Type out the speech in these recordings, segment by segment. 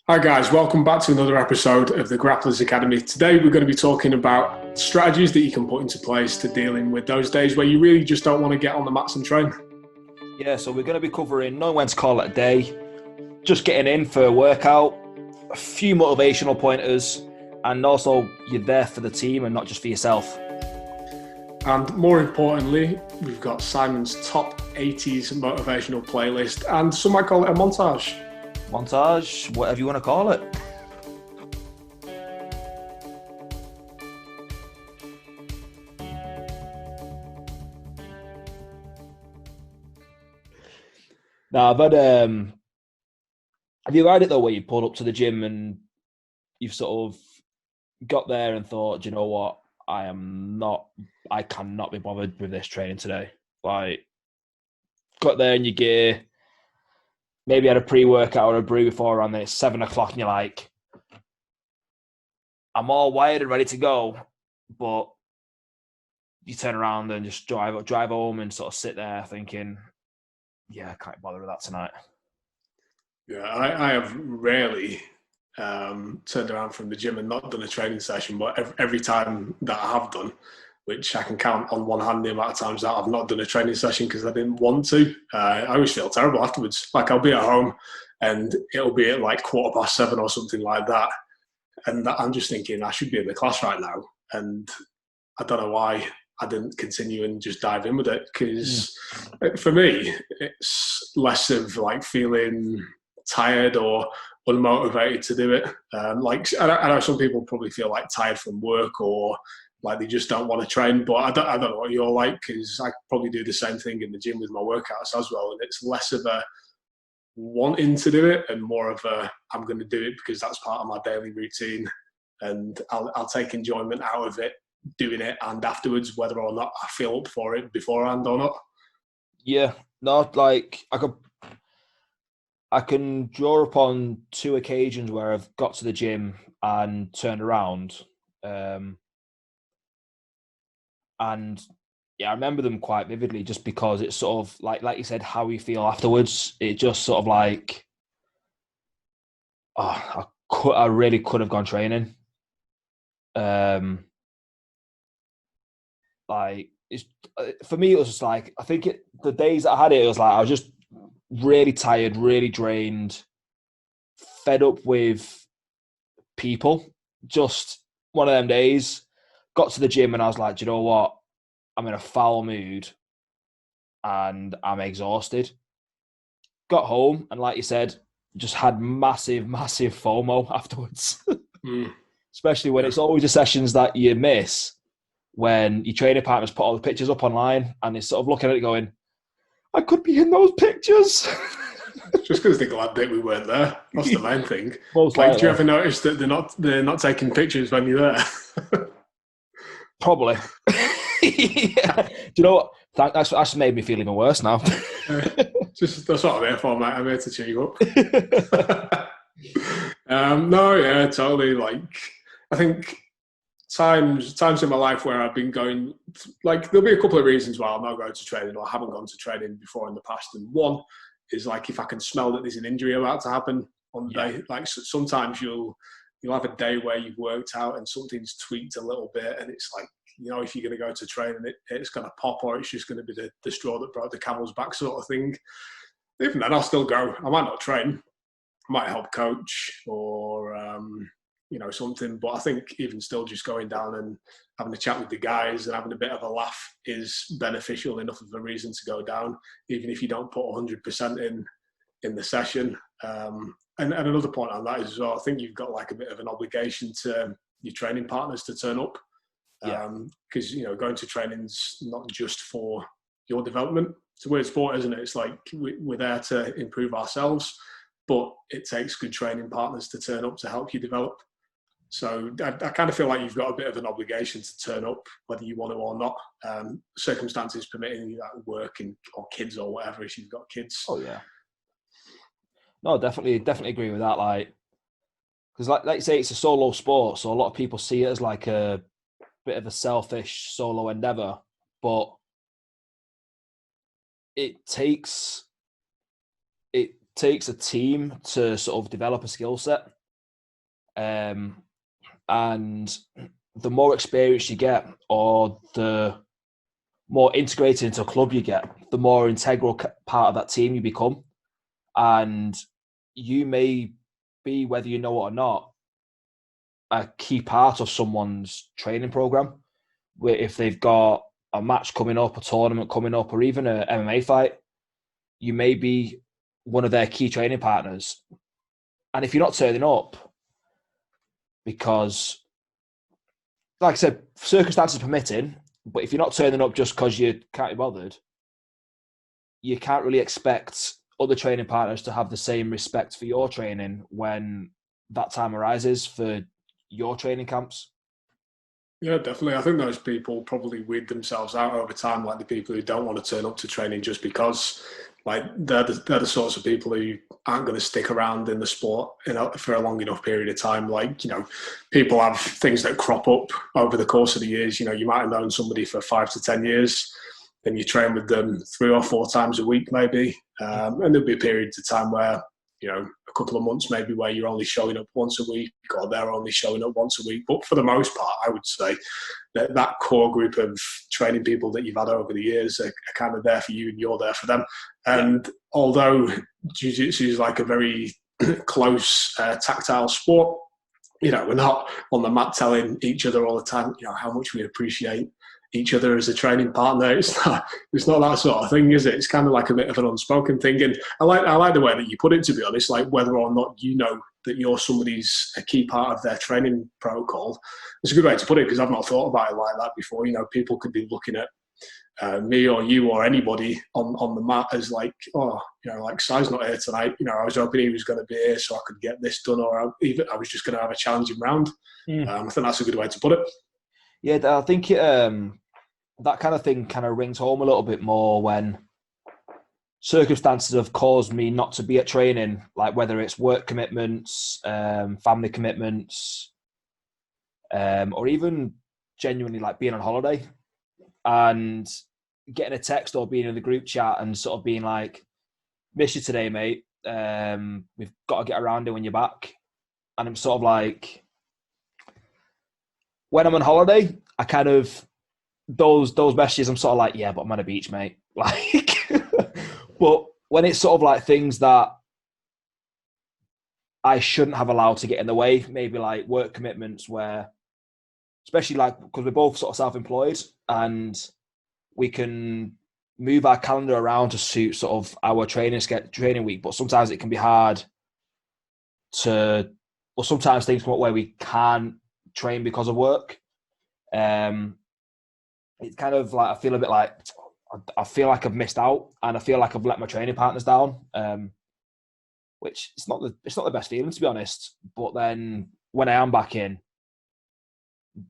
Hi guys, welcome back to another episode of the Grapplers Academy. Today we're going to be talking about strategies that you can put into place to dealing with those days where you really just don't want to get on the mats and train. Yeah, so we're going to be covering knowing when to call it a day, just getting in for a workout, a few motivational pointers, and also you're there for the team and not just for yourself. And more importantly, we've got Simon's top 80s motivational playlist, and some might call it a montage. Montage, whatever you want to call it. Now, I've had, have you had it though where you pulled up to the gym and you've sort of got there and thought, "Do you know what, I cannot be bothered with this training today." Like, got there in your gear, maybe had a pre-workout or a brew before, and then it's 7 o'clock and you're like, I'm all wired and ready to go, but you turn around and just drive home and sort of sit there thinking, yeah, I can't bother with that tonight. Yeah, I have rarely turned around from the gym and not done a training session, but every time that I have done, which I can count on one hand the amount of times that I've not done a training session because I didn't want to. I always feel terrible afterwards. Like I'll be at home and it'll be at like 7:15 or something like that. And I'm just thinking I should be in the class right now. And I don't know why I didn't continue and just dive in with it. Because for me, it's less of like feeling tired or unmotivated to do it. I know some people probably feel like tired from work or like they just don't want to train, but I don't know what you're like because I probably do the same thing in the gym with my workouts as well, and it's less of a wanting to do it and more of a I'm going to do it because that's part of my daily routine, and I'll take enjoyment out of it doing it and afterwards, whether or not I feel up for it beforehand or not. Yeah, not like I can draw upon two occasions where I've got to the gym and turned around. Um, and yeah, I remember them quite vividly just because it's sort of like you said, how you feel afterwards. It just sort of like, oh, I really could have gone training. Um, like it's for me, it was just like I think the days that I had it, it was like I was just really tired, really drained, fed up with people. Just one of them days. Got to the gym and I was like, do you know what? I'm in a foul mood and I'm exhausted. Got home and, like you said, just had massive, massive FOMO afterwards. Mm, Especially when yeah. it's always the sessions that you miss when your training partners put all the pictures up online and it's sort of looking at it going, I could be in those pictures. Just because they're glad that we weren't there. That's the main thing. Most Like, do you likely. ever notice that they're not taking pictures when you're there? Probably. Yeah. Do you know what? That's made me feel even worse now. Just that's what I'm here for, mate. I'm here to cheer you up. No, yeah, totally. Like, I think times in my life where I've been going, like, there'll be a couple of reasons why I'm not going to training or haven't gone to training before in the past. And one is like if I can smell that there's an injury about to happen on the Yeah. day. Like sometimes you'll have a day where you've worked out and something's tweaked a little bit, and it's like, if you're going to go to training, it's going to pop, or it's just going to be the straw that broke the camel's back sort of thing. Even then, I'll still go. I might not train. I might help coach or something. But I think even still, just going down and having a chat with the guys and having a bit of a laugh is beneficial enough of a reason to go down, even if you don't put 100% in the session. And another point on that is as well, I think you've got like a bit of an obligation to your training partners to turn up Yeah. because going to training's not just for your development. It's a weird sport, isn't it? It's like we're there to improve ourselves, but it takes good training partners to turn up to help you develop. So I kind of feel like you've got a bit of an obligation to turn up, whether you want to or not. Circumstances permitting you, that work or kids or whatever, if you've got kids. Oh yeah. No, definitely agree with that. Like, because like you say, it's a solo sport, so a lot of people see it as like a bit of a selfish solo endeavor, but it takes a team to sort of develop a skill set. And the more experience you get, or the more integrated into a club you get, the more integral part of that team you become. And you may be, whether you know it or not, a key part of someone's training program. Where if they've got a match coming up, a tournament coming up, or even an MMA fight, you may be one of their key training partners. And if you're not turning up, because, like I said, circumstances permitting, but if you're not turning up just because you can't be bothered, you can't really expect other training partners to have the same respect for your training when that time arises for your training camps. Yeah, definitely. I think those people probably weed themselves out over time, like the people who don't want to turn up to training just because, like, they're the sorts of people who aren't going to stick around in the sport, for a long enough period of time. Like, people have things that crop up over the course of the years. You might have known somebody for 5 to 10 years, then you train with them 3 or 4 times a week, maybe. And there'll be periods of time where, a couple of months maybe where you're only showing up once a week, or they're only showing up once a week. But for the most part, I would say that core group of training people that you've had over the years are kind of there for you, and you're there for them. And although jiu-jitsu is like a very close, tactile sport, we're not on the mat telling each other all the time, how much we appreciate each other as a training partner. It's not that sort of thing, is it? It's kind of like a bit of an unspoken thing. And I like the way that you put it, to be honest, like whether or not you know that you're somebody's a key part of their training protocol. It's a good way to put it, because I've not thought about it like that before. People could be looking at me or you or anybody on the mat as like, like Sai's not here tonight. I was hoping he was going to be here so I could get this done, or I was just going to have a challenging round. I think that's a good way to put it. Yeah, I think that kind of thing kind of rings home a little bit more when circumstances have caused me not to be at training, like whether it's work commitments, family commitments, or even genuinely like being on holiday and getting a text or being in the group chat and sort of being like, miss you today, mate. We've got to get around it when you're back. And I'm sort of like, when I'm on holiday, I kind of, those messages, I'm sort of like, yeah, but I'm on a beach, mate. Like, but when it's sort of like things that I shouldn't have allowed to get in the way, maybe like work commitments where, especially like, because we're both sort of self-employed and we can move our calendar around to suit sort of our training week, but sometimes it can be hard sometimes things come up where we can't train because of work. It's kind of like, I feel a bit like, I feel like I've missed out, and I feel like I've let my training partners down, which it's not the best feeling, to be honest. But then when I am back in,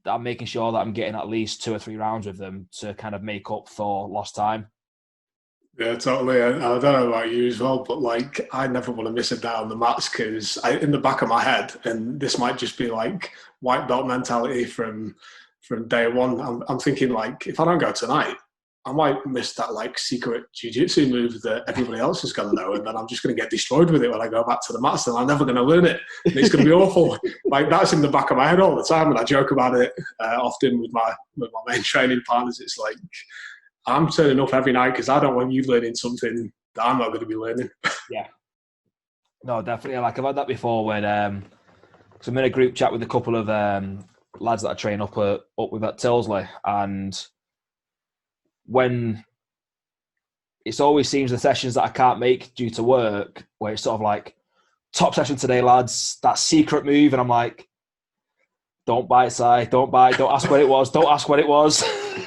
I'm making sure that I'm getting at least 2 or 3 rounds with them to kind of make up for lost time. Yeah, totally. I don't know about you as well, but like, I never want to miss a day on the mats, because in the back of my head, and this might just be like white belt mentality from day one, I'm thinking like, if I don't go tonight, I might miss that like secret jiu-jitsu move that everybody else is going to know, and then I'm just going to get destroyed with it when I go back to the mats, and I'm never going to learn it, and it's going to be awful. Like, that's in the back of my head all the time, and I joke about it often with my main training partners. It's like, I'm turning up every night because I don't want you learning something that I'm not going to be learning. Yeah. No, definitely. Like, I've had that before when so I'm in a group chat with a couple of lads that I train up with at Tilsley, and when it always seems the sessions that I can't make due to work, where it's sort of like, top session today, lads, that secret move, and I'm like, don't bite, Si, don't ask what it was.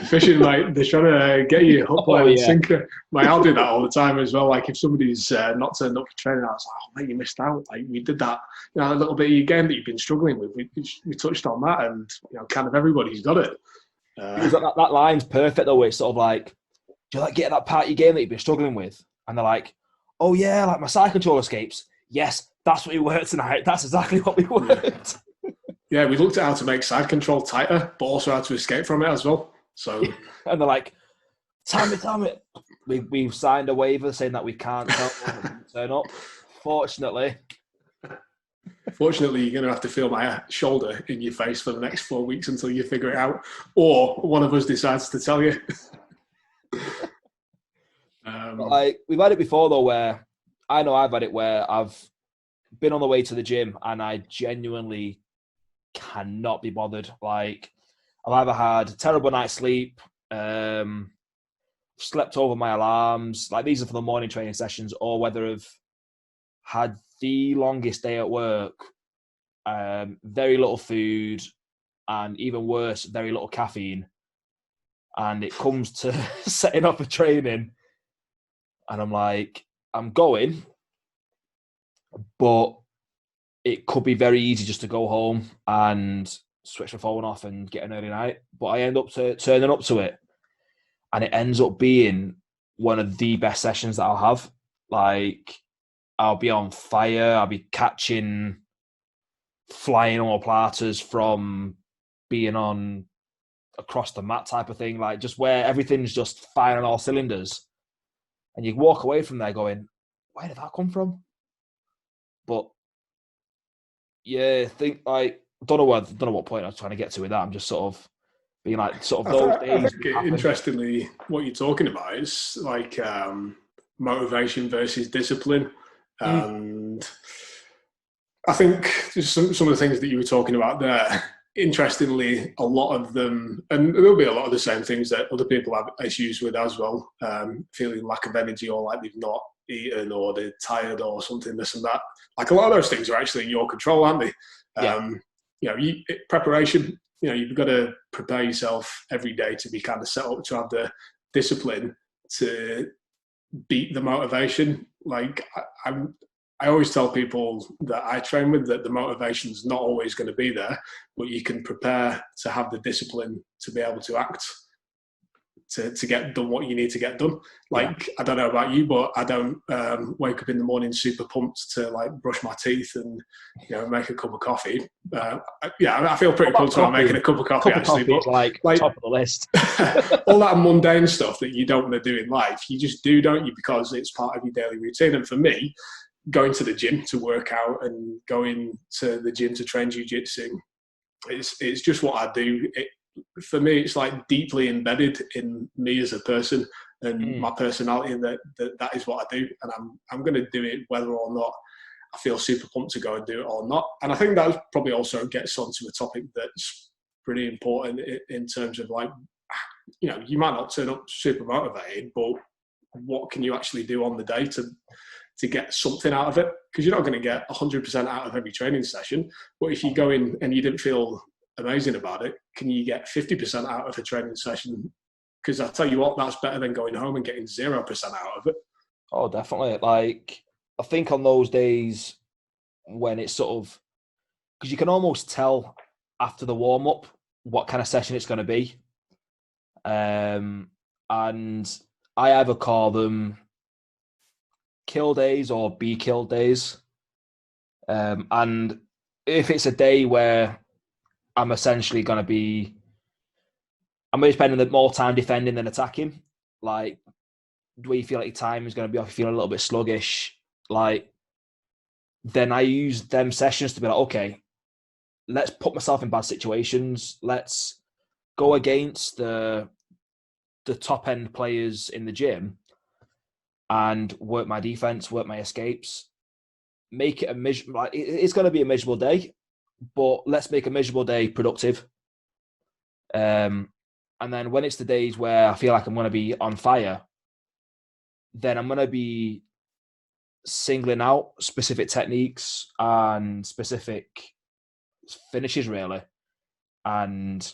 Fishing, mate, they're trying to get you hook, line, and sinker. Mate, I'll do that all the time as well. Like, if somebody's not turned up for training, I was like, oh, mate, you missed out. Like, we did that, a little bit of your game that you've been struggling with. We touched on that, and, kind of everybody's got it. That line's perfect, though. It's sort of like, do you like get that part of your game that you've been struggling with? And they're like, oh, yeah, like my side control escapes. Yes, that's what we worked tonight. That's exactly what we worked. Yeah, we looked at how to make side control tighter, but also how to escape from it as well. So, and they're like, tell me. We've signed a waiver saying that we can't turn up. Fortunately. Fortunately, you're going to have to feel my shoulder in your face for the next 4 weeks until you figure it out, or one of us decides to tell you. Like, we've had it before, though, where I know I've had it where I've been on the way to the gym and I genuinely cannot be bothered. Like, I've either had a terrible night's sleep, slept over my alarms, like these are for the morning training sessions, or whether I've had the longest day at work, very little food, and even worse, very little caffeine. And it comes to setting up a training, and I'm like, I'm going, but it could be very easy just to go home and switch my phone off and get an early night. But I end up turning up to it, and it ends up being one of the best sessions that I'll have. Like, I'll be on fire. I'll be catching flying omoplatas from being on across the mat type of thing, like just where everything's just firing all cylinders. And you walk away from there going, where did that come from? But yeah, I think like don't know what point I was trying to get to with that. I'm just sort of being like sort of those days. I think interestingly, what you're talking about is like motivation versus discipline, and I think just some of the things that you were talking about there. Interestingly, a lot of them, and there'll be a lot of the same things that other people have issues with as well, feeling lack of energy or like they've not eaten or they're tired or something, this and that. Like a lot of those things are actually in your control, aren't they? Yeah. Preparation, you've got to prepare yourself every day to be kind of set up to have the discipline to beat the motivation. Like I always tell people that I train with that the motivation is not always going to be there, but you can prepare to have the discipline to be able to act, to get done what you need to get done. Like, yeah. I don't know about you, but I don't wake up in the morning super pumped to like brush my teeth and make a cup of coffee. I feel pretty pumped when I'm making a cup of coffee actually. But like top of the list. All that mundane stuff that you don't want to do in life, you just do, don't you? Because it's part of your daily routine. And for me, going to the gym to work out and going to the gym to train jiu-jitsu, it's just what I do. For me, it's like deeply embedded in me as a person and my personality, and that is what I do, and I'm going to do it whether or not I feel super pumped to go and do it or not. And I think that probably also gets onto a topic that's pretty important in terms of like, you might not turn up super motivated, but what can you actually do on the day to get something out of it? Because you're not going to get 100% out of every training session. But if you go in and you didn't feel amazing about it, can you get 50% out of a training session? Because I tell you what, that's better than going home and getting 0% out of it. Oh, definitely. Like, I think on those days when it's sort of, because you can almost tell after the warm-up what kind of session it's going to be. And I either call them kill days or be killed days. And if it's a day where I'm essentially going to be spending more time defending than attacking, like, do you feel like your time is going to be off, you feel a little bit sluggish, like, then I use them sessions to be like, okay, let's put myself in bad situations. Let's go against the top end players in the gym and work my defense, work my escapes, make it like it's going to be a miserable day, but let's make a miserable day productive. And then when it's the days where I feel like I'm going to be on fire, then I'm going to be singling out specific techniques and specific finishes, really, and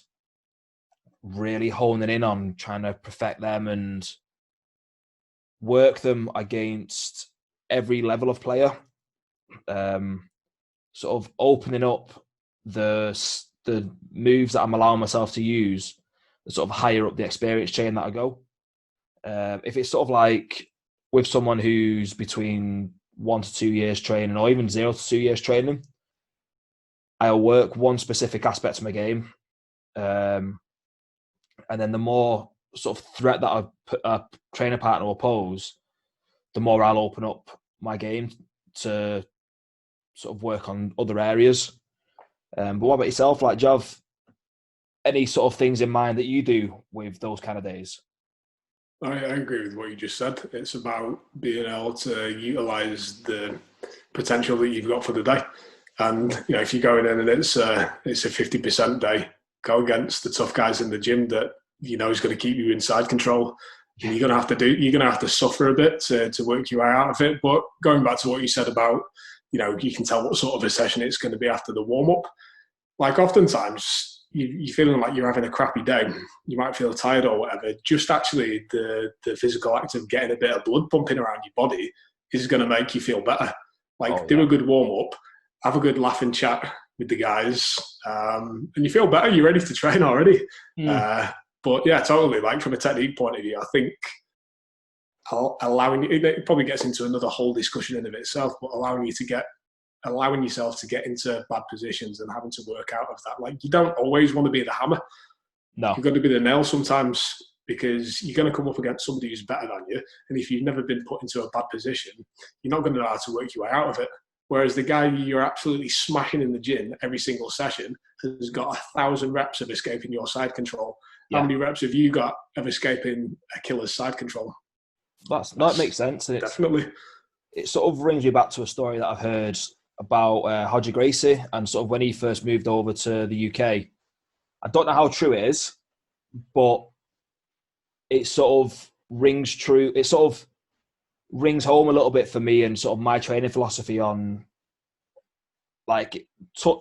really honing in on trying to perfect them and work them against every level of player. Sort of opening up the moves that I'm allowing myself to use, sort of higher up the experience chain that I go. If it's sort of like with someone who's between 1 to 2 years training, or even 0 to 2 years training, I'll work one specific aspect of my game. And then the more sort of threat that a trainer partner will pose, the more I'll open up my game to sort of work on other areas. But what about yourself? Like, do you have any sort of things in mind that you do with those kind of days? I agree with what you just said. It's about being able to utilise the potential that you've got for the day. And if you're going in and it's a 50% day, go against the tough guys in the gym that is going to keep you in side control. And you're going to have to suffer a bit to work your way out of it. But going back to what you said about, you can tell what sort of a session it's going to be after the warm up. Like oftentimes, you're feeling like you're having a crappy day. You might feel tired or whatever. Just actually the physical act of getting a bit of blood pumping around your body is going to make you feel better. Do a good warm up, have a good laugh and chat with the guys, and you feel better. You're ready to train already. But yeah, totally. Like from a technique point of view, I think allowing it probably gets into another whole discussion in of itself, but allowing yourself to get into bad positions and having to work out of that. Like you don't always want to be the hammer. No, you've got to be the nail sometimes, because you're going to come up against somebody who's better than you. And if you've never been put into a bad position, you're not going to know how to work your way out of it. Whereas the guy you're absolutely smashing in the gym every single session has got 1,000 reps of escaping your side control. Yeah. How many reps have you got of escaping a killer's side control? That makes sense. And definitely. It sort of brings me back to a story that I've heard about Hodger Gracie and sort of when he first moved over to the UK. I don't know how true it is, but it sort of rings true. It sort of rings home a little bit for me and sort of my training philosophy on like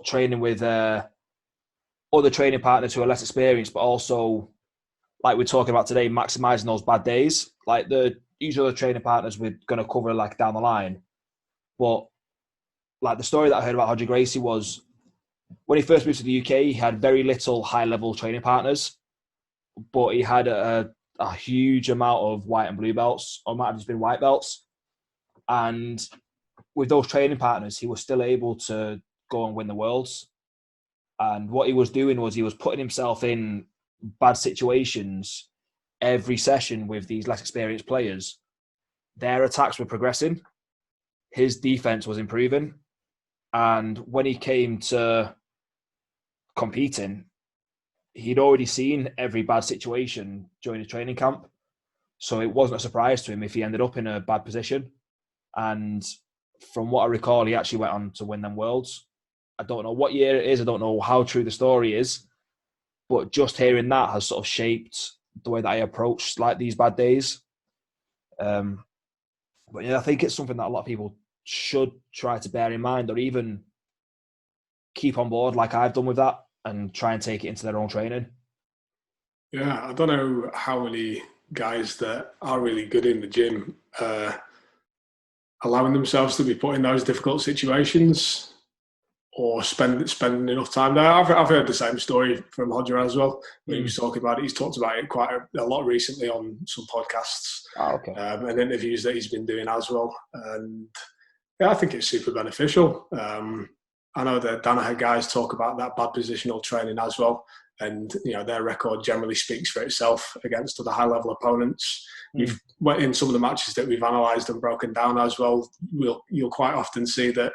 training with other training partners who are less experienced, but also like we're talking about today, maximizing those bad days. Like the usual training partners we're going to cover like down the line. But like the story that I heard about Hodger Gracie was when he first moved to the UK, he had very little high-level training partners, but he had a huge amount of white and blue belts, or might have just been white belts. And with those training partners, he was still able to go and win the Worlds. And what he was doing was he was putting himself in bad situations every session with these less experienced players. Their attacks were progressing. His defense was improving. And when he came to competing, he'd already seen every bad situation during the training camp. So it wasn't a surprise to him if he ended up in a bad position. And from what I recall, he actually went on to win them Worlds. I don't know what year it is. I don't know how true the story is. But just hearing that has sort of shaped the way that I approach like these bad days. But yeah, I think it's something that a lot of people should try to bear in mind or even keep on board like I've done with that and try and take it into their own training. Yeah, I don't know how many guys that are really good in the gym allowing themselves to be put in those difficult situations or spending enough time there. I've heard the same story from Hodger as well. When he was talking about it, he's talked about it quite a lot recently on some podcasts and interviews that he's been doing as well. And yeah, I think it's super beneficial. I know the Danaher guys talk about that bad positional training as well. And, their record generally speaks for itself against other high-level opponents. You've went in some of the matches that we've analysed and broken down as well. You'll quite often see that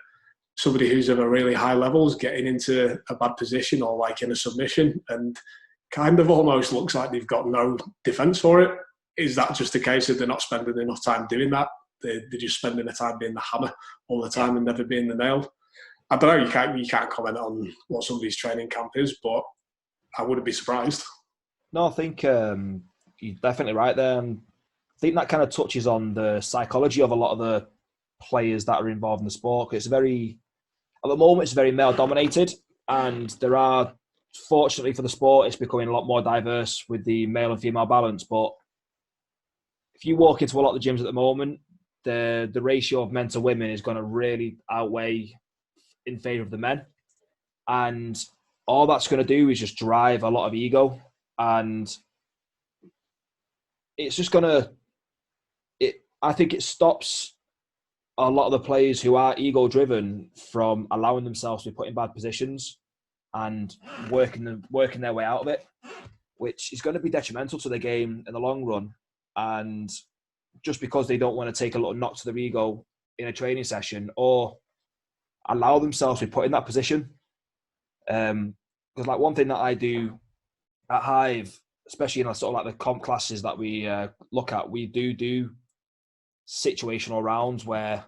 somebody who's of a really high level is getting into a bad position or like in a submission and kind of almost looks like they've got no defence for it. Is that just a case of they're not spending enough time doing that? They're just spending the time being the hammer all the time and never being the nail. I don't know. You can't comment on what somebody's training camp is, but I wouldn't be surprised. No, I think you're definitely right there. And I think that kind of touches on the psychology of a lot of the players that are involved in the sport. At the moment, it's very male dominated, and there are, fortunately for the sport, it's becoming a lot more diverse with the male and female balance. But if you walk into a lot of the gyms at the moment, the ratio of men to women is going to really outweigh in favour of the men. And all that's going to do is just drive a lot of ego. And it's just going to... I think it stops a lot of the players who are ego-driven from allowing themselves to be put in bad positions and working their way out of it, which is going to be detrimental to the game in the long run. And just because they don't want to take a little knock to their ego in a training session or allow themselves to be put in that position. Because like one thing that I do at Hive, especially in sort of like the comp classes that we look at, we do situational rounds where,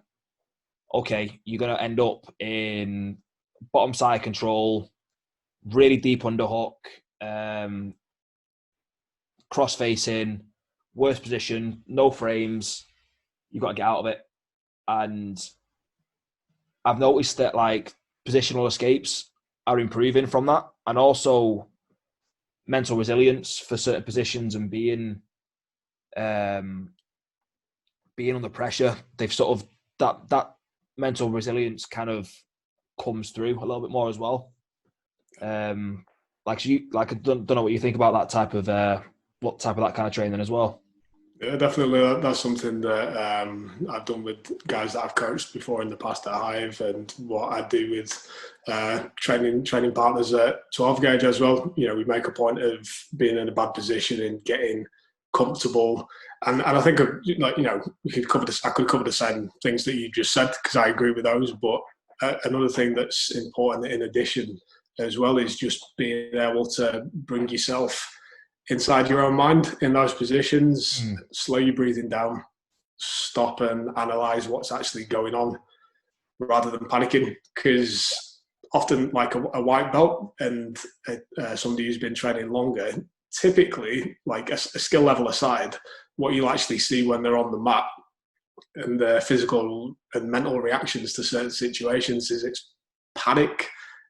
okay, you're going to end up in bottom side control, really deep underhook, cross facing, worst position, no frames. You've got to get out of it. And I've noticed that like positional escapes are improving from that, and also mental resilience for certain positions and being under pressure. They've sort of that mental resilience kind of comes through a little bit more as well. I don't know what you think about that type of that kind of training as well. Yeah, definitely. That's something that I've done with guys that I've coached before in the past at Hive, and what I do with training partners at 12 gauge as well. You know, we make a point of being in a bad position and getting comfortable. And I think, like, you know, I could cover the same things that you just said, because I agree with those. But another thing that's important in addition as well is just being able to bring yourself inside your own mind in those positions, slow your breathing down, stop and analyze what's actually going on rather than panicking. Because often, like a white belt and somebody who's been training longer, typically, like a skill level aside, what you'll actually see when they're on the mat and their physical and mental reactions to certain situations is it's panic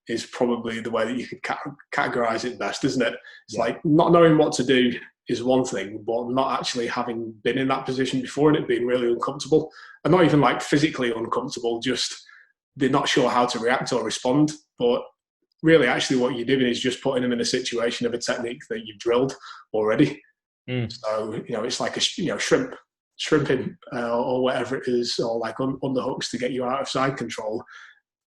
is probably the way that you could categorize it best, isn't it? It's like not knowing what to do is one thing, but not actually having been in that position before and it being really uncomfortable, and not even like physically uncomfortable, just they're not sure how to react or respond. But really, actually, what you're doing is just putting them in a situation of a technique that you've drilled already. So, you know, it's like shrimping or whatever it is, or like underhooks to get you out of side control.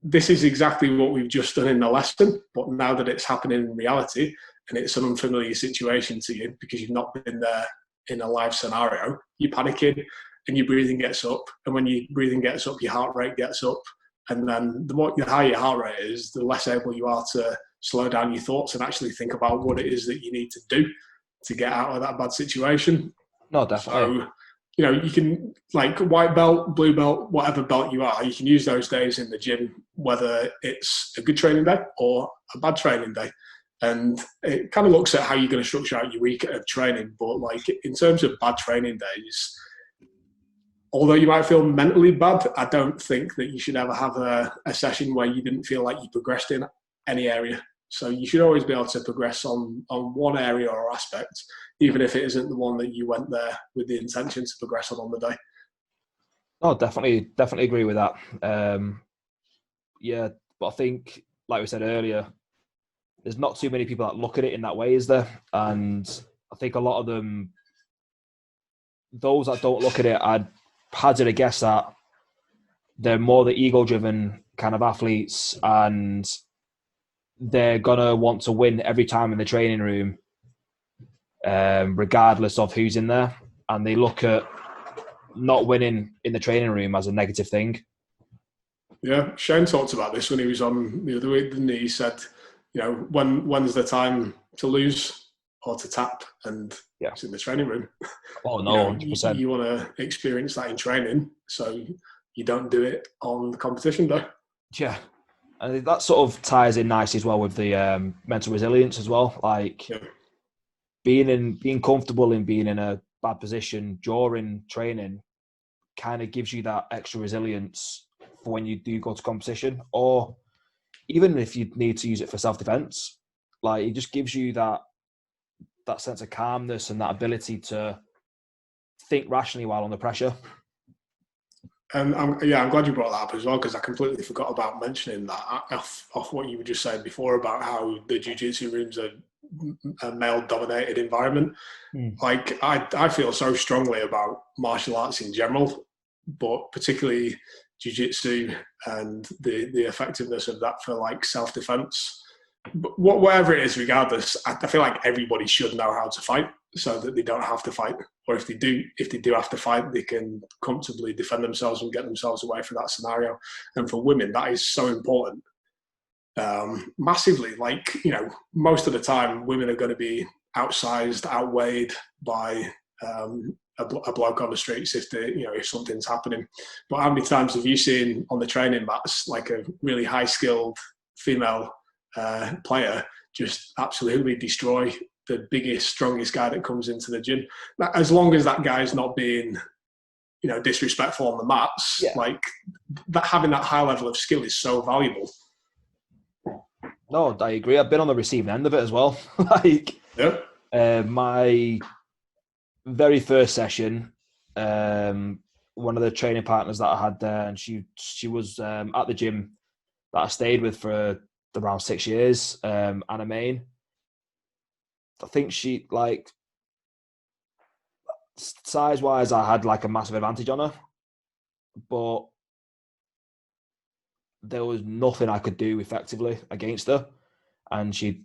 This is exactly what we've just done in the lesson, but now that it's happening in reality and it's an unfamiliar situation to you because you've not been there in a live scenario, you're panicking and your breathing gets up. And when your breathing gets up, your heart rate gets up. And then the higher your heart rate is, the less able you are to slow down your thoughts and actually think about what it is that you need to do to get out of that bad situation. No, definitely. So, you know, you can, like, white belt, blue belt, whatever belt you are, you can use those days in the gym, whether it's a good training day or a bad training day. And it kind of looks at how you're going to structure out your week of training. But, like, in terms of bad training days, although you might feel mentally bad, I don't think that you should ever have a session where you didn't feel like you progressed in any area. So you should always be able to progress on one area or aspect, even if it isn't the one that you went there with the intention to progress on the day. Oh, definitely agree with that. Yeah, but I think, like we said earlier, there's not too many people that look at it in that way, is there? And I think a lot of them, those that don't look at it, I'd hazard a guess that they're more the ego-driven kind of athletes, and they're gonna want to win every time in the training room, regardless of who's in there. And they look at not winning in the training room as a negative thing. Yeah, Shane talked about this when he was on the other week, didn't he? He said, you know, when's the time to lose or to tap? And it's in the training room. Oh, no, 100%. You want to experience that in training, so you don't do it on the competition day. Yeah. And that sort of ties in nicely as well with the mental resilience as well. Like being comfortable in being in a bad position during training kind of gives you that extra resilience for when you do go to competition, or even if you need to use it for self-defense. Like, it just gives you that sense of calmness and that ability to think rationally while under pressure. And I'm glad you brought that up as well, because I completely forgot about mentioning that off what you were just saying before about how the jiu-jitsu rooms are a male-dominated environment. Like, I feel so strongly about martial arts in general, but particularly jiu-jitsu and the effectiveness of that for, like, self-defense. But whatever it is, regardless, I feel like everybody should know how to fight. so that they don't have to fight. Or if they do have to fight, they can comfortably defend themselves and get themselves away from that scenario. And for women, that is so important. Massively. Like, most of the time, women are going to be outsized, outweighed by a bloke on the streets if something's happening. But how many times have you seen on the training mats like a really high skilled female player just absolutely destroy the biggest, strongest guy that comes into the gym? As long as that guy's not being disrespectful on the mats, like that, having that high level of skill is so valuable. No, I agree. I've been on the receiving end of it as well. My very first session, one of the training partners that I had there, and she was at the gym that I stayed with for around 6 years, Anna Main. I think she, like, size-wise, I had like a massive advantage on her, but there was nothing I could do effectively against her, and she'd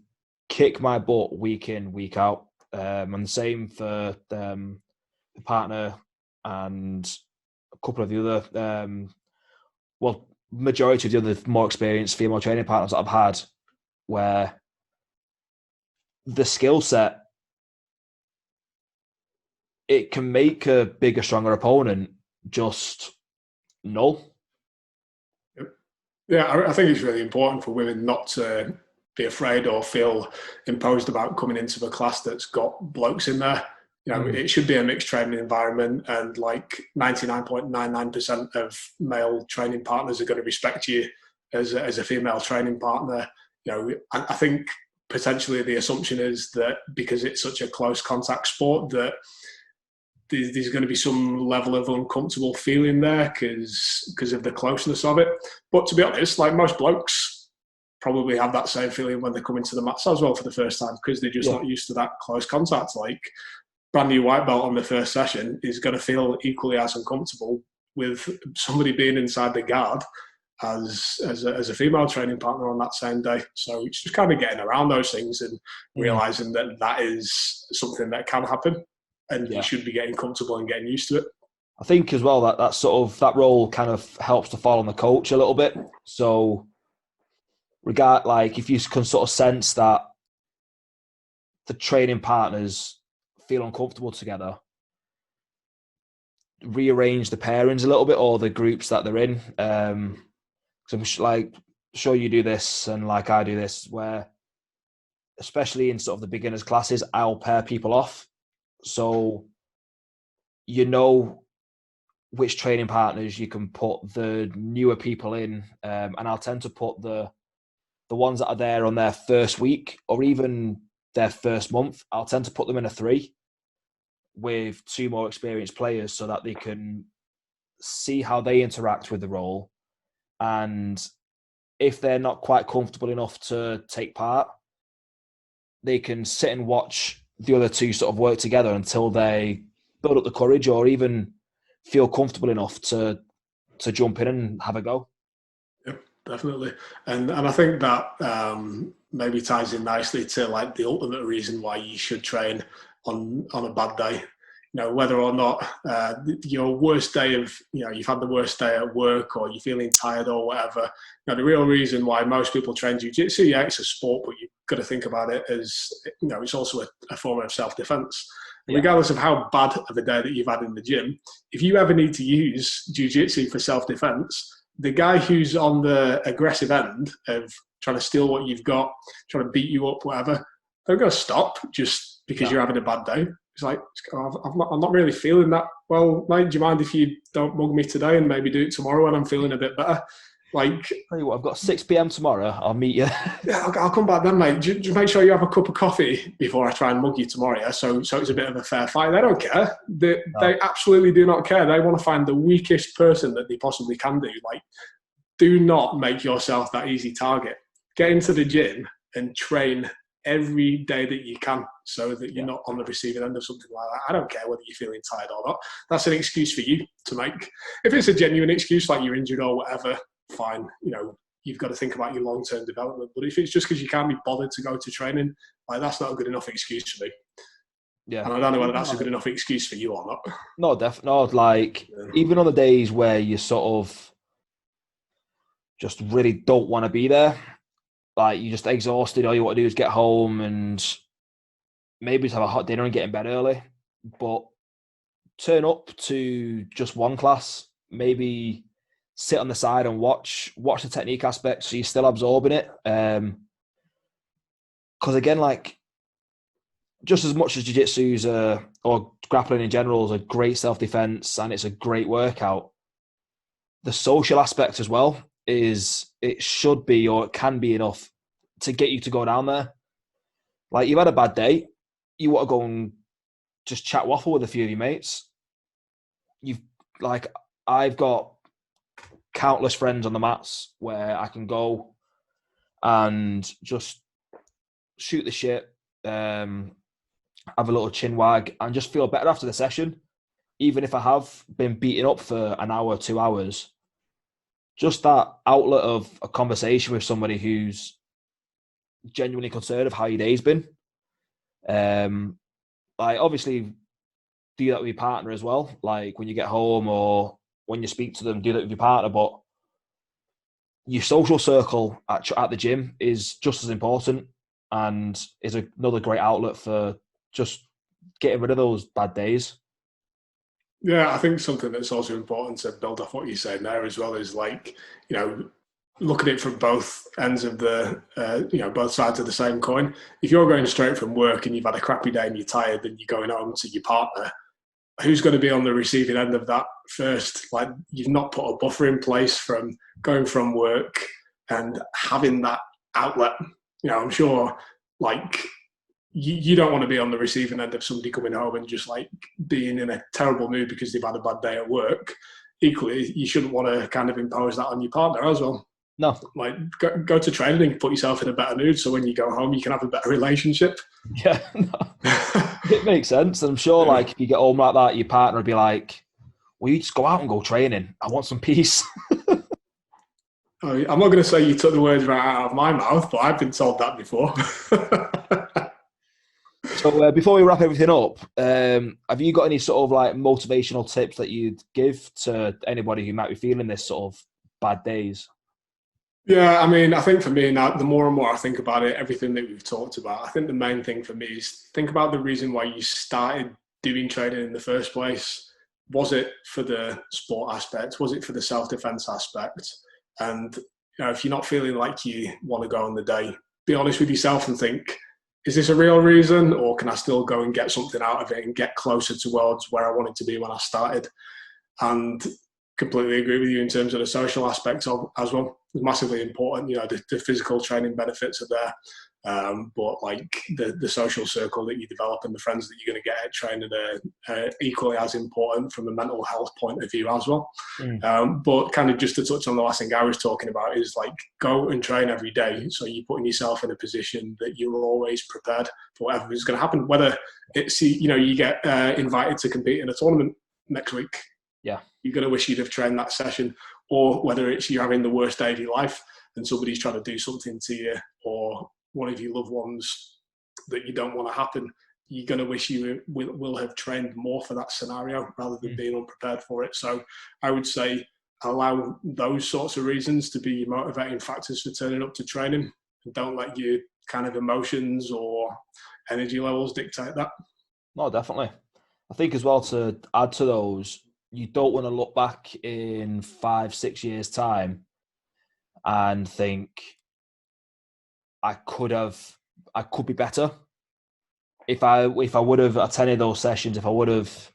kick my butt week in, week out. And the same for the partner and a couple of the other, majority of the other more experienced female training partners that I've had, where the skill set, it can make a bigger, stronger opponent just null. Yeah, I think it's really important for women not to be afraid or feel imposed about coming into the class that's got blokes in there. It should be a mixed training environment, and like 99.99% of male training partners are going to respect you as a female training partner. I think potentially the assumption is that because it's such a close contact sport, that there's going to be some level of uncomfortable feeling there because of the closeness of it. But to be honest, like, most blokes probably have that same feeling when they come into the mats as well for the first time, because they're just not used to that close contact. Like, brand new white belt on the first session is going to feel equally as uncomfortable with somebody being inside the guard as a female training partner on that same day. So it's just kind of getting around those things and realising that is something that can happen. And you should be getting comfortable and getting used to it. I think as well that sort of that role kind of helps to fall on the coach a little bit. So, if you can sort of sense that the training partners feel uncomfortable together, rearrange the pairings a little bit, or the groups that they're in. So I'm sure you do this, and like I do this, where especially in sort of the beginners classes, I'll pair people off. So which training partners you can put the newer people in, and I'll tend to put the ones that are there on their first week or even their first month. I'll tend to put them in a 3 with 2 more experienced players, so that they can see how they interact with the role, and if they're not quite comfortable enough to take part, they can sit and watch the other 2 sort of work together until they build up the courage or even feel comfortable enough to jump in and have a go. Yep, definitely. And I think that maybe ties in nicely to like the ultimate reason why you should train on a bad day. Whether or not your worst day of, you've had the worst day at work, or you're feeling tired or whatever. The real reason why most people train jiu-jitsu, it's a sport, but you've got to think about it as, it's also a form of self-defense. Yeah. Regardless of how bad of a day that you've had in the gym, if you ever need to use jiu-jitsu for self-defense, the guy who's on the aggressive end of trying to steal what you've got, trying to beat you up, whatever, they're going to stop just because you're having a bad day. It's like, I'm not really feeling that well, mate. Do you mind if you don't mug me today and maybe do it tomorrow when I'm feeling a bit better? Like, tell you what, I've got 6 p.m. tomorrow. I'll meet you. Yeah, I'll come back then, mate. Just make sure you have a cup of coffee before I try and mug you tomorrow. Yeah? So it's a bit of a fair fight. They don't care. They absolutely do not care. They want to find the weakest person that they possibly can do. Like, do not make yourself that easy target. Get into the gym and train every day that you can, so that you're not on the receiving end of something like that. I don't care whether you're feeling tired or not. That's an excuse for you to make. If it's a genuine excuse, like you're injured or whatever, fine. You've got to think about your long-term development. But if it's just because you can't be bothered to go to training, like, that's not a good enough excuse for me. Yeah. And I don't know whether that's a good enough excuse for you or not. No, definitely. No, like, even on the days where you sort of just really don't want to be there, like you're just exhausted, all you want to do is get home and maybe just have a hot dinner and get in bed early. But turn up to just one class, maybe sit on the side and watch the technique aspect so you're still absorbing it. Because again, like, just as much as jiu-jitsu's or grappling in general is a great self-defense and it's a great workout, the social aspect as well it should be, or it can be, enough to get you to go down there. Like, you've had a bad day, you want to go and just chat waffle with a few of your mates. I've got countless friends on the mats where I can go and just shoot the shit, have a little chin wag, and just feel better after the session. Even if I have been beaten up for an hour, 2 hours, just that outlet of a conversation with somebody who's genuinely concerned of how your day's been. Like, obviously, do that with your partner as well. Like, when you get home or when you speak to them, do that with your partner. But your social circle at the gym is just as important and is another great outlet for just getting rid of those bad days. Yeah, I think something that's also important to build off what you said there as well is, like, look at it from both ends of the, both sides of the same coin. If you're going straight from work and you've had a crappy day and you're tired and you're going home to your partner, who's going to be on the receiving end of that first? Like, you've not put a buffer in place from going from work and having that outlet. I'm sure, like, you don't want to be on the receiving end of somebody coming home and just, like, being in a terrible mood because they've had a bad day at work. Equally, you shouldn't want to kind of impose that on your partner as well. No. Like, go to training and put yourself in a better mood so when you go home you can have a better relationship. Yeah, no. It makes sense. And I'm sure, like, if you get home like that, your partner would be like, "Will you just go out and go training? I want some peace." I'm not going to say you took the words right out of my mouth, but I've been told that before. So before we wrap everything up, have you got any sort of, like, motivational tips that you'd give to anybody who might be feeling this sort of bad days? Yeah, I mean, I think for me now, the more and more I think about it, everything that we've talked about, I think the main thing for me is think about the reason why you started doing training in the first place. Was it for the sport aspect? Was it for the self-defense aspect? And if you're not feeling like you want to go on the day, be honest with yourself and think, is this a real reason, or can I still go and get something out of it and get closer towards where I wanted to be when I started? And completely agree with you in terms of the social aspects of as well. It's massively important. The physical training benefits are there, but, like, the social circle that you develop and the friends that you're going to get at training are equally as important from a mental health point of view as well. But kind of just to touch on the last thing I was talking about is, like, go and train every day so you're putting yourself in a position that you're always prepared for whatever is going to happen. Whether it's you get invited to compete in a tournament next week. Yeah. You're going to wish you'd have trained that session, or whether it's you're having the worst day of your life and somebody's trying to do something to you, or one of your loved ones that you don't want to happen, you're going to wish you will have trained more for that scenario rather than being unprepared for it. So I would say allow those sorts of reasons to be your motivating factors for turning up to training, and don't let your kind of emotions or energy levels dictate that. No, definitely. I think as well, to add to those, you don't want to look back in 5-6 years' time and think, I could be better. If I would have attended those sessions, if I would have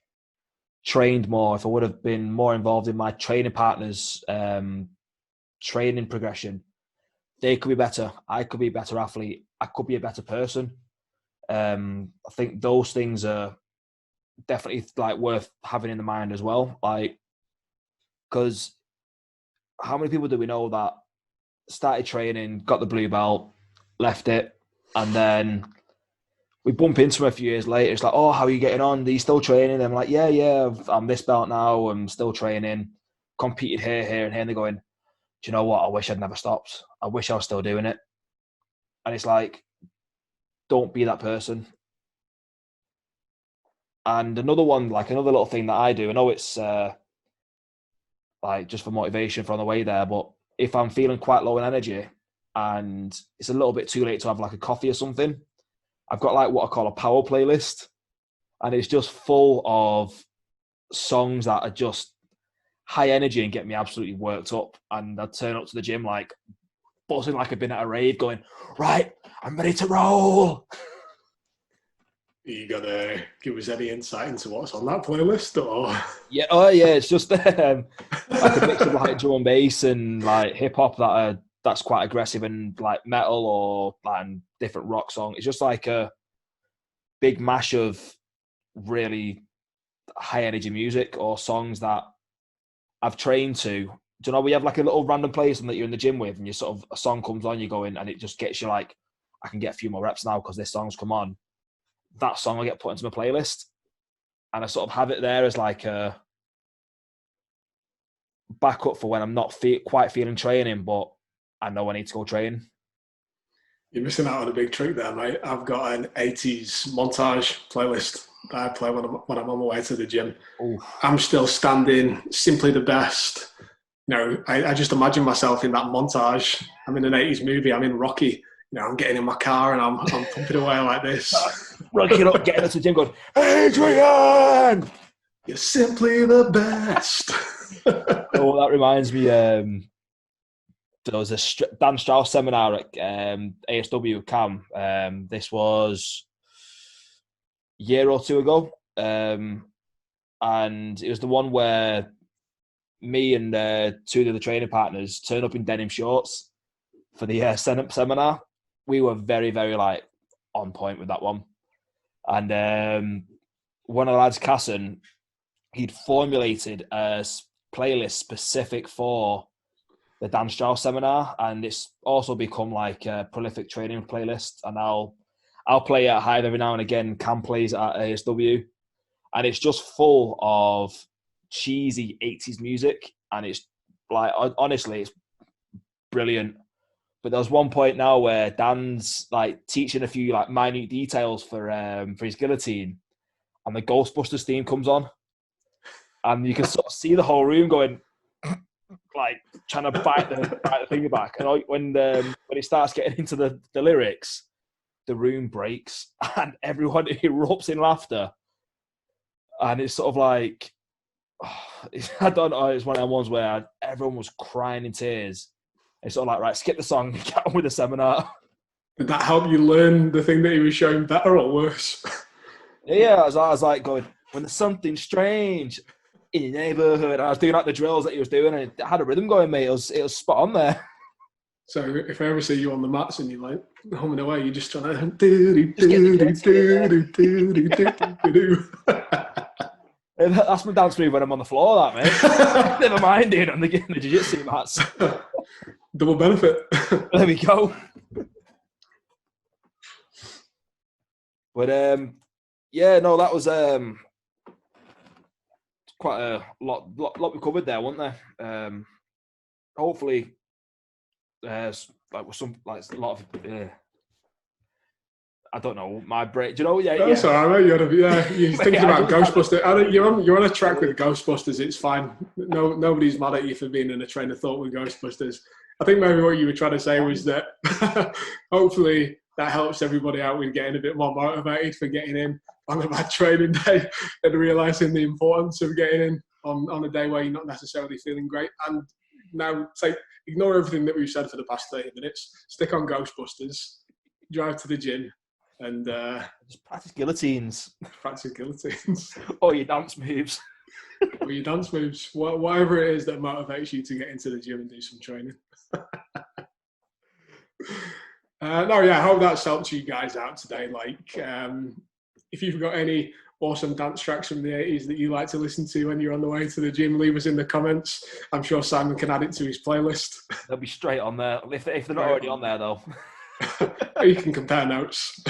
trained more, if I would have been more involved in my training partners' training progression, they could be better. I could be a better athlete. I could be a better person. I think those things are definitely, like, worth having in the mind as well. Like, because how many people do we know that started training, got the blue belt, left it, and then we bump into them a few years later. It's like, "Oh, how are you getting on? Are you still training?" I'm like, yeah, I'm this belt now. I'm still training, competed here, and here. And they're going, "Do you know what? I wish I'd never stopped. I wish I was still doing it." And it's like, don't be that person. And another one, like another little thing that I do, I know it's like just for motivation for on the way there, but if I'm feeling quite low in energy and it's a little bit too late to have like a coffee or something, I've got like what I call a power playlist, and it's just full of songs that are just high energy and get me absolutely worked up. And I turn up to the gym like buzzing like I've been at a rave, going, right, I'm ready to roll. You gotta give us any insight into what's on that playlist, or Yeah, it's just like a mix of like drum and bass and like hip hop that's quite aggressive, and like metal or and different rock song. It's just like a big mash of really high energy music or songs that I've trained to. Do you know we have like a little random playlist that you're in the gym with, and you sort of a song comes on, you go in, and it just gets you like, I can get a few more reps now because this song's come on. That song will get put into my playlist, and I sort of have it there as like a backup for when I'm not quite feeling training, but I know I need to go train. you're missing out on a big trick there, mate. I've got an 80s montage playlist that I play when I'm on my way to the gym. Oof. I'm still standing, simply the best. You know, I just imagine myself in that montage. I'm in an 80s movie, I'm in Rocky. You know, I'm getting in my car and I'm pumping away like this. Rocking up, getting up to the gym going, Adrian! You're simply the best. Oh, that reminds me, there was a Dan Strauss seminar at ASW Cam. This was a year or two ago. And it was the one where me and two of the other training partners turned up in denim shorts for the seminar. We were very, very like on point with that one. And one of the lads, Casson, he'd formulated a playlist specific for the Dan Strauss seminar, and it's also become like a prolific training playlist. And I'll play it at Hive every now and again. Cam plays at ASW, and it's just full of cheesy 80s music, and it's like, honestly, it's brilliant. But there's one point now where Dan's like teaching a few like minute details for his guillotine, and the Ghostbusters theme comes on, and you can sort of see the whole room going like trying to bite the finger back. And when it starts getting into the lyrics, the room breaks and everyone erupts in laughter. And it's sort of like, I don't know, it's one of them ones where everyone was crying in tears. It's sort of like, right, skip the song, get on with the seminar. Did that help you learn the thing that he was showing better or worse? Yeah, I was like going, when there's something strange in your neighbourhood. I was doing like the drills that he was doing, and it had a rhythm going, mate. It was spot on there. So if I ever see you on the mats and you're like humming away, you're just trying to do. That's my dance move when I'm on the floor, that, mate. Never mind doing on the jiu-jitsu mats. Double benefit. There we go. But yeah, no, that was quite a lot we covered there, wasn't there? Hopefully, like with some like a lot of. I don't know, my brain. Do you know? Yeah, that's all right, mate. You're thinking about Ghostbusters. You're on a track with Ghostbusters. It's fine. No, nobody's mad at you for being in a train of thought with Ghostbusters. I think maybe what you were trying to say was that hopefully that helps everybody out with getting a bit more motivated for getting in on a bad training day and realising the importance of getting in on a day where you're not necessarily feeling great. And now, ignore everything that we've said for the past 30 minutes. Stick on Ghostbusters. Drive to the gym. And just practice guillotines. Practice guillotines. Or your dance moves. Or your dance moves. Whatever it is that motivates you to get into the gym and do some training. I hope that's helped you guys out today. Like, if you've got any awesome dance tracks from the 80s that you like to listen to when you're on the way to the gym, leave us in the comments. I'm sure Simon can add it to his playlist. They'll be straight on there. If they're not already on there, though. You can compare notes.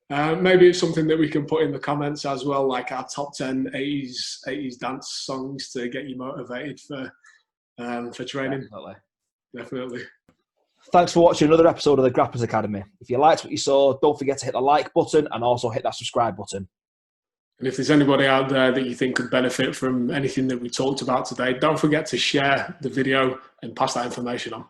Maybe it's something that we can put in the comments as well, like our top 10 80s dance songs to get you motivated for training. Definitely. Thanks for watching another episode of the Grapplers Academy. If you liked what you saw, don't forget to hit the like button and also hit that subscribe button. And if there's anybody out there that you think could benefit from anything that we talked about today, don't forget to share the video and pass that information on.